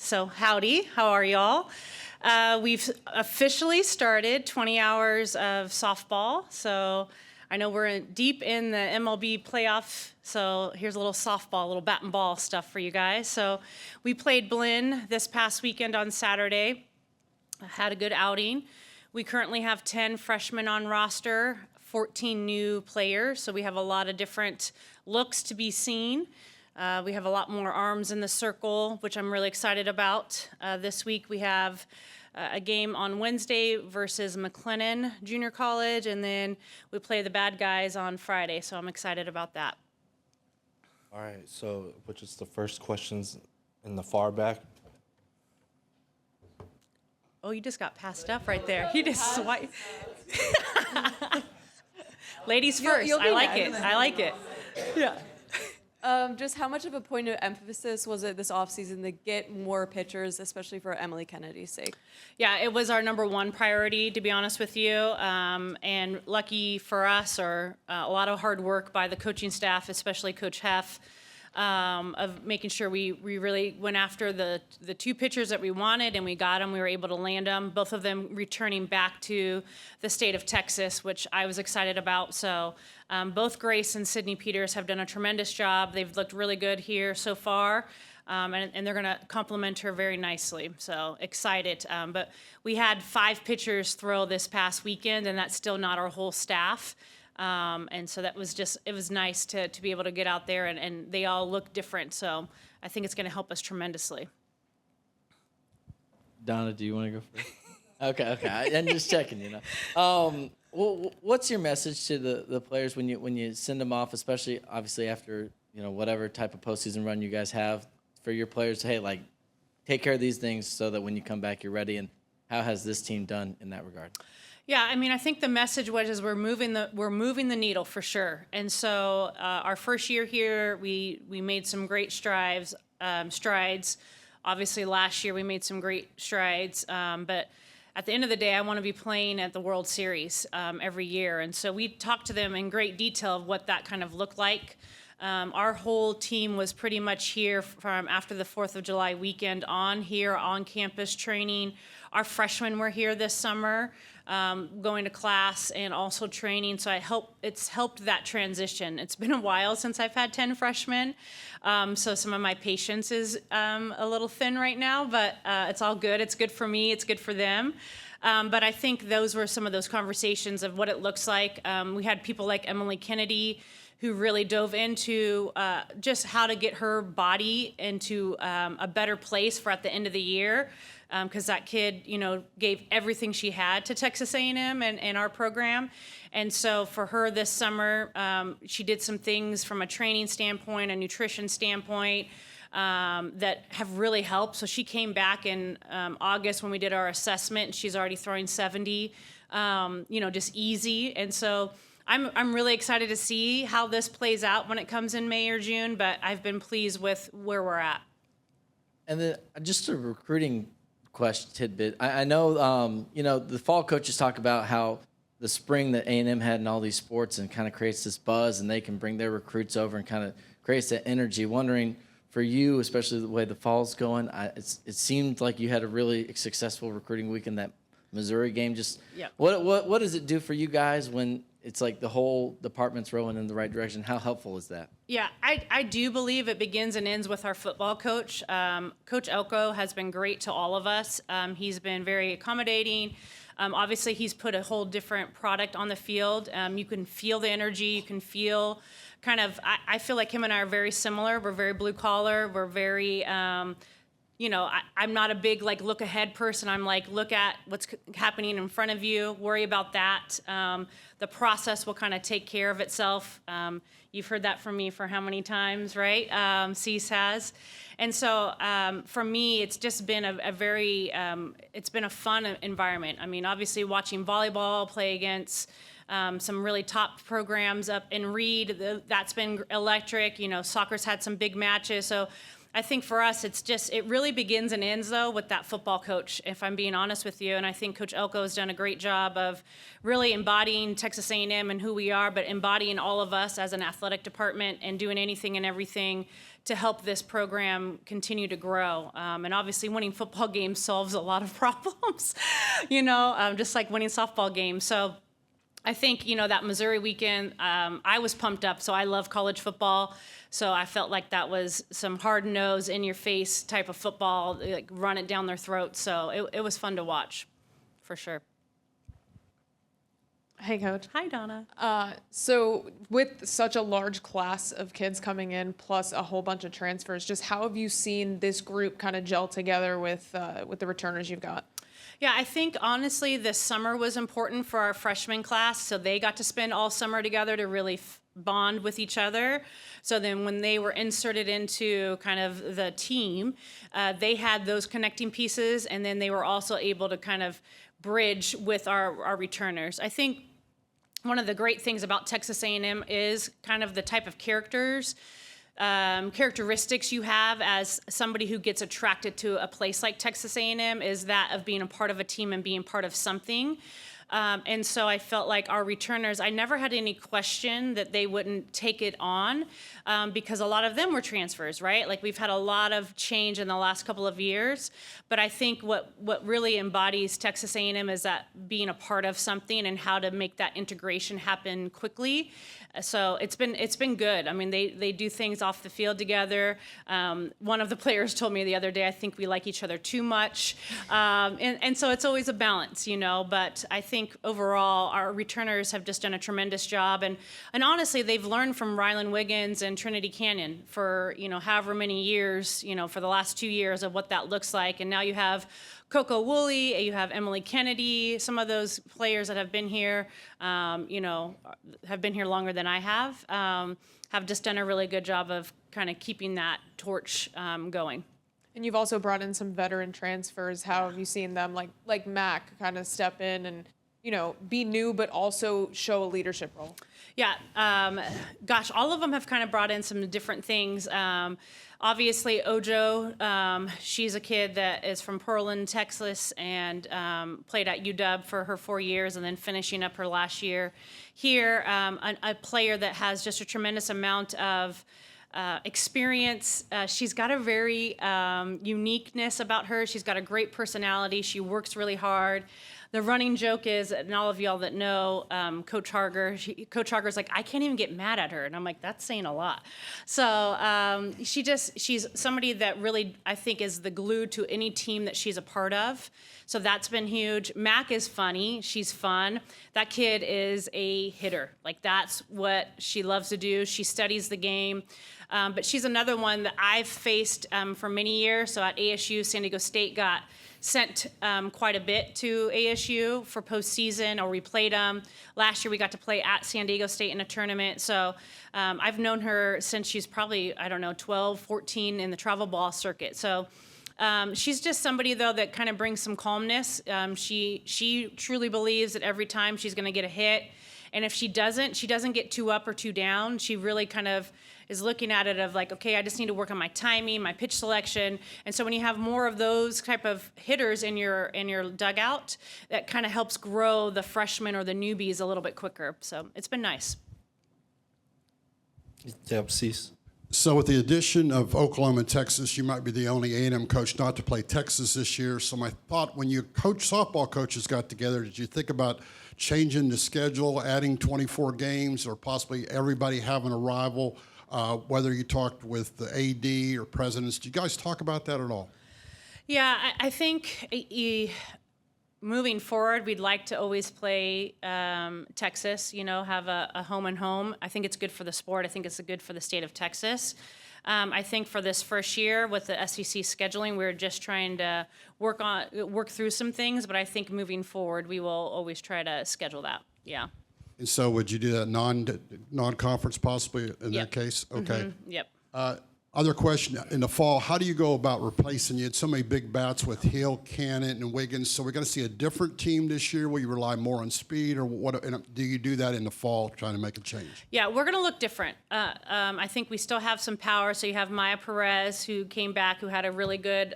So howdy, how are y'all? We've officially started 20 hours of softball. So I know we're deep in the MLB playoff. So here's a little softball, a little bat and ball stuff for you guys. So we played Blinn this past weekend on Saturday. Had a good outing. We currently have 10 freshmen on roster, 14 new players. So we have a lot of different looks to be seen. We have a lot more arms in the circle, which I'm really excited about. This week we have a game on Wednesday versus McLennan Junior College, and then we play the bad guys on Friday, so I'm excited about that. All right, so which is the first questions in the far back? Oh, you just got passed up right there. You just swiped. Ladies first. I like it. I like it. Yeah. Just how much of a point of emphasis was it this offseason to get more pitchers, especially for Emily Kennedy's sake? Yeah, it was our number one priority, to be honest with you. And lucky for us, or a lot of hard work by the coaching staff, especially Coach Heff, of making sure we really went after the two pitchers that we wanted, and we got them. We were able to land them, both of them returning back to the state of Texas, which I was excited about. So both Grace and Sydney Peters have done a tremendous job. They've looked really good here so far, and they're going to complement her very nicely. So excited. But we had 5 pitchers throw this past weekend, and that's still not our whole staff. And so that was it was nice to be able to get out there, and they all look different. So I think it's going to help us tremendously. Donna, do you want to go first? Okay. I'm just checking, what's your message to the players when you send them off, especially obviously after, whatever type of postseason run you guys have, for your players to, hey, take care of these things so that when you come back, you're ready? And how has this team done in that regard? Yeah, I mean, I think the message was we're moving the needle for sure. And so our first year here, we made some great strides. Obviously, last year we made some great strides. But at the end of the day, I want to be playing at the World Series every year. And so we talked to them in great detail of what that kind of looked like. Our whole team was pretty much here from after the 4th of July weekend on campus training. Our freshmen were here this summer, going to class and also training. So it's helped that transition. It's been a while since I've had 10 freshmen. So some of my patience is a little thin right now, but it's all good. It's good for me. It's good for them. But I think those were some of those conversations of what it looks like. We had people like Emily Kennedy, who really dove into just how to get her body into a better place for at the end of the year, because that kid, gave everything she had to Texas A&M and our program. And so for her this summer, she did some things from a training standpoint, a nutrition standpoint, that have really helped. So she came back in August when we did our assessment, and she's already throwing 70, just easy. And so I'm really excited to see how this plays out when it comes in May or June, but I've been pleased with where we're at. And then just a recruiting question tidbit. I know, the fall coaches talk about how the spring that A&M had in all these sports and kind of creates this buzz, and they can bring their recruits over and kind of creates that energy. Wondering for you, especially the way the fall's going, it seemed like you had a really successful recruiting week in that Missouri game. Just what does it do for you guys when it's like the whole department's rowing in the right direction? How helpful is that? Yeah, I do believe it begins and ends with our football coach. Coach Elko has been great to all of us. He's been very accommodating. Obviously, he's put a whole different product on the field. You can feel the energy. You can feel I feel like him and I are very similar. We're very blue collar. We're very I'm not a big look ahead person. I'm look at what's happening in front of you, worry about that. The process will kind of take care of itself. You've heard that from me for how many times, right? Cease has. And so for me, it's just been it's been a fun environment. I mean, obviously watching volleyball play against some really top programs up in Reed, that's been electric. Soccer's had some big matches. So I think for us, it really begins and ends, though, with that football coach, if I'm being honest with you. And I think Coach Elko has done a great job of really embodying Texas A&M and who we are, but embodying all of us as an athletic department and doing anything and everything to help this program continue to grow. And obviously, winning football games solves a lot of problems, just like winning softball games. So I think, that Missouri weekend, I was pumped up. So I love college football. So I felt like that was some hard-nosed, in-your-face type of football, like run it down their throats. So it was fun to watch, for sure. Hey, Coach. Hi, Donna. So with such a large class of kids coming in, plus a whole bunch of transfers, just how have you seen this group kind of gel together with the returners you've got? Yeah, I think honestly this summer was important for our freshman class. So they got to spend all summer together to really bond with each other. So then when they were inserted into kind of the team, they had those connecting pieces, and then they were also able to kind of bridge with our returners. I think one of the great things about Texas A&M is kind of the type of characteristics you have as somebody who gets attracted to a place like Texas A&M is that of being a part of a team and being part of something. And so I felt like our returners, I never had any question that they wouldn't take it on because a lot of them were transfers, right? Like we've had a lot of change in the last couple of years. But I think what really embodies Texas A&M is that being a part of something and how to make that integration happen quickly. So it's been good. I mean, they do things off the field together. One of the players told me the other day, I think we like each other too much. And so it's always a balance, but I think overall our returners have just done a tremendous job. And honestly, they've learned from Rylan Wiggins and Trinity Canyon for, however many years, for the last 2 years of what that looks like. And now you have Coco Woolley, you have Emily Kennedy, some of those players that have been here, have been here longer than I have just done a really good job of kind of keeping that torch going. And you've also brought in some veteran transfers. How have you seen them, like Mac, kind of step in and, be new but also show a leadership role? Yeah, all of them have kind of brought in some different things. Obviously, Ojo, she's a kid that is from Pearland, Texas, and played at UW for her 4 years and then finishing up her last year here. A player that has just a tremendous amount of experience. She's got a very uniqueness about her. She's got a great personality. She works really hard. The running joke is, and all of y'all that know Coach Harger, Coach Harger's like, I can't even get mad at her. And I'm like, that's saying a lot. So she's somebody that really, I think, is the glue to any team that she's a part of. So that's been huge. Mac is funny. She's fun. That kid is a hitter. Like, that's what she loves to do. She studies the game. But she's another one that I've faced for many years. So at ASU, San Diego State got sent quite a bit to ASU for postseason, or we played them. Last year we got to play at San Diego State in a tournament. So I've known her since she's probably, 12, 14 in the travel ball circuit. So she's just somebody, though, that kind of brings some calmness. She truly believes that every time she's going to get a hit. And if she doesn't get too up or too down. She really kind of is looking at it of like, okay, I just need to work on my timing, my pitch selection. And so when you have more of those type of hitters in your dugout, that kind of helps grow the freshmen or the newbies a little bit quicker. So it's been nice. Yep, Cease. So with the addition of Oklahoma and Texas, you might be the only A&M coach not to play Texas this year. So my thought, when you softball coaches got together, did you think about changing the schedule, adding 24 games, or possibly everybody having a rival? Whether you talked with the AD or presidents, did you guys talk about that at all? Yeah, I think moving forward, we'd like to always play Texas, have a home and home. I think it's good for the sport. I think it's good for the state of Texas. I think for this first year with the SEC scheduling, we're just trying to work through some things, but I think moving forward, we will always try to schedule that. Yeah. And so would you do that non-conference possibly in Yep. that case? Okay. Mm-hmm. Yep. Other question, in the fall, how do you go about replacing? You had so many big bats with Hill, Cannon, and Wiggins. So we're going to see a different team this year. Will you rely more on speed, or what? And do you do that in the fall, trying to make a change? Yeah, we're going to look different. I think we still have some power. So you have Maya Perez, who came back, who had a really good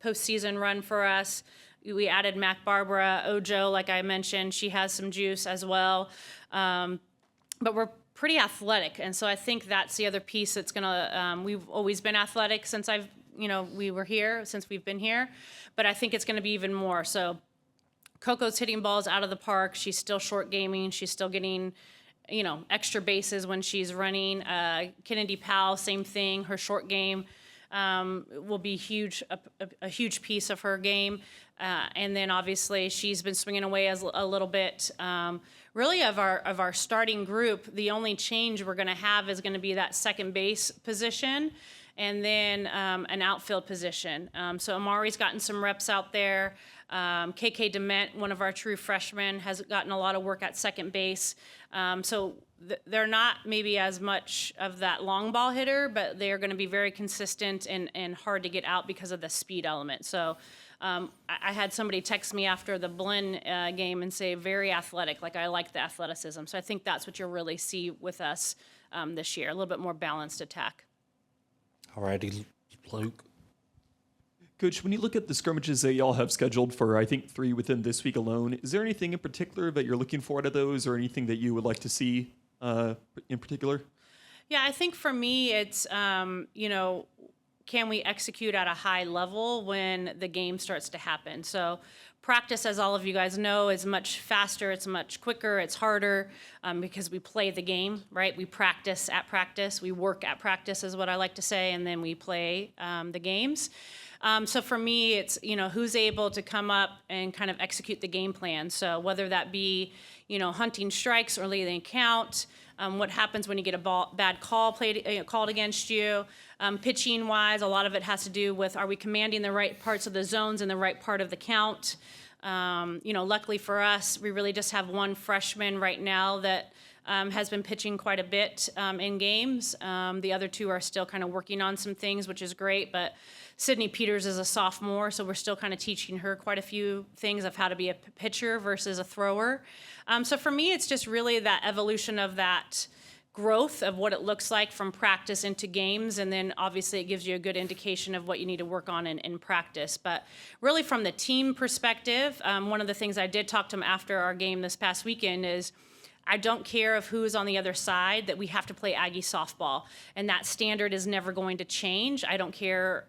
postseason run for us. We added Mac Barbara, Ojo, like I mentioned. She has some juice as well. But we're pretty athletic, and so I think that's the other piece that's gonna. We've always been athletic since we've been here, but I think it's gonna be even more. So, Coco's hitting balls out of the park. She's still short gaming. She's still getting, extra bases when she's running. Kennedy Powell, same thing. Her short game will be huge, a huge piece of her game. And then obviously she's been swinging away a little bit. Really, of our starting group, the only change we're going to have is going to be that second base position, and then an outfield position. So Amari's gotten some reps out there. KK Dement, one of our true freshmen, has gotten a lot of work at second base. So they're not maybe as much of that long ball hitter, but they are going to be very consistent and hard to get out because of the speed element. So I had somebody text me after the Blinn game and say, very athletic, like I like the athleticism. So I think that's what you'll really see with us this year, a little bit more balanced attack. All righty, Luke. Coach, when you look at the scrimmages that y'all have scheduled for, I think 3 within this week alone, is there anything in particular that you're looking for out of those, or anything that you would like to see in particular? Yeah, I think for me, it's, can we execute at a high level when the game starts to happen? So practice, as all of you guys know, is much faster, it's much quicker, it's harder because we play the game, right? We practice at practice, we work at practice is what I like to say, and then we play the games. So for me, it's, who's able to come up and kind of execute the game plan. So whether that be, hunting strikes early in the count, what happens when you get a bad call called against you. Pitching wise, a lot of it has to do with, are we commanding the right parts of the zones in the right part of the count? Luckily for us, we really just have one freshman right now that has been pitching quite a bit in games. The other 2 are still kind of working on some things, which is great, but Sydney Peters is a sophomore, so we're still kind of teaching her quite a few things of how to be a pitcher versus a thrower. So for me, it's just really that evolution of that growth of what it looks like from practice into games, and then obviously it gives you a good indication of what you need to work on in practice. But really from the team perspective, one of the things I did talk to them after our game this past weekend is, I don't care of who's on the other side, that we have to play Aggie softball. And that standard is never going to change. I don't care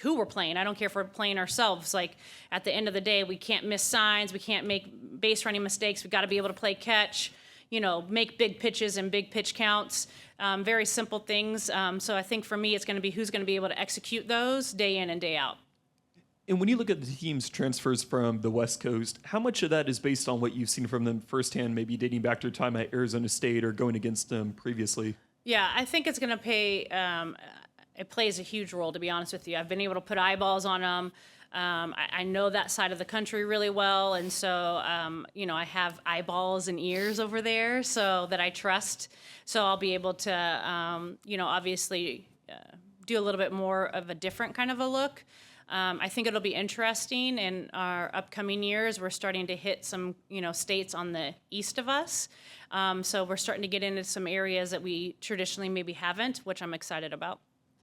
who we're playing. I don't care if we're playing ourselves. Like, at the end of the day, we can't miss signs. We can't make base running mistakes. We've got to be able to play catch, make big pitches and big pitch counts. Very simple things. So I think for me, it's going to be who's going to be able to execute those day in and day out. And when you look at the team's transfers from the West Coast, how much of that is based on what you've seen from them firsthand, maybe dating back to your time at Arizona State or going against them previously? Yeah, I think it's going to pay. It plays a huge role, to be honest with you. I've been able to put eyeballs on them. I know that side of the country really well, and so I have eyeballs and ears over there, so that I trust. So I'll be able to, obviously do a little bit more of a different kind of a look. I think it'll be interesting in our upcoming years. We're starting to hit some, states on the east of us. So we're starting to get into some areas that we traditionally maybe haven't, which I'm excited about.